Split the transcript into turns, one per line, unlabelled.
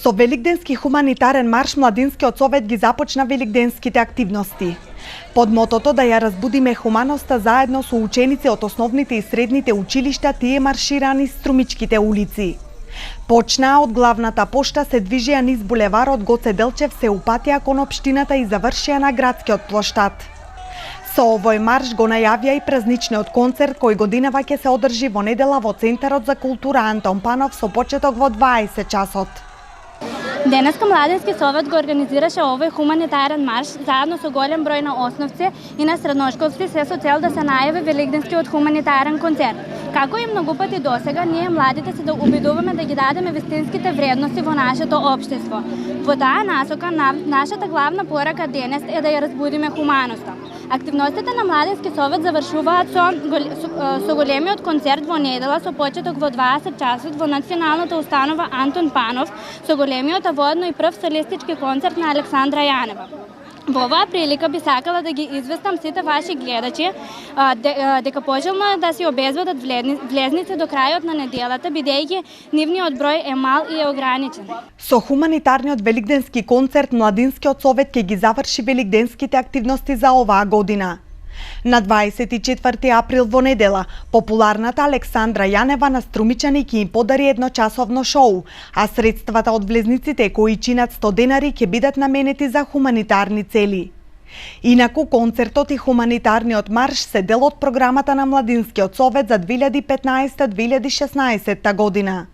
Со Великденски хуманитарен марш Младинскиот совет ги започна великденските активности. Под мотото да ја разбудиме хуманоста заедно со ученици од основните и средните училишта, тие маршираа низ Струмичките улици. Почнаа од главната пошта, се движеа низ булеварот Гоце Делчев, се упатија кон општината и завршија на градскиот плоштад. Со овој марш го најавија и празничниот концерт кој годинава ќе се одржи во недела во Центарот за култура Антон Панов со почеток во 20 часот.
Денеска Младински совет го организираше овој хуманитарен марш заедно со голем број на основци и на средношколци, се со цел да се најави Великденскиот хуманитарен концерт. Како и многу пати досега, ние младите се да обидуваме да ги дадеме вистинските вредности во нашето општество. Во таа насока, нашата главна порака денес е да ја разбудиме хуманоста. Активностите на Младински совет завршуваат со големиот концерт во недела со почеток во 20 часот во Националната установа Антон Панов, со големиот водно и прв солистички концерт на Александра Јанева. Во оваа прилика би сакала да ги известам сите ваши гледачи дека пожелно е да си обезведат влезници до крајот на неделата, бидејќи нивниот број е мал и е ограничен.
Со хуманитарниот великденски концерт Младинскиот совет ќе ги заврши великденските активности за оваа година. На 24 април во недела, популарната Александра Јанева на струмичани ќе им подари едночасовно шоу, а средствата од влезниците кои чинат 100 денари ќе бидат наменети за хуманитарни цели. Инаку концертот и хуманитарниот марш се дел од програмата на Младинскиот совет за 2015-2016 година.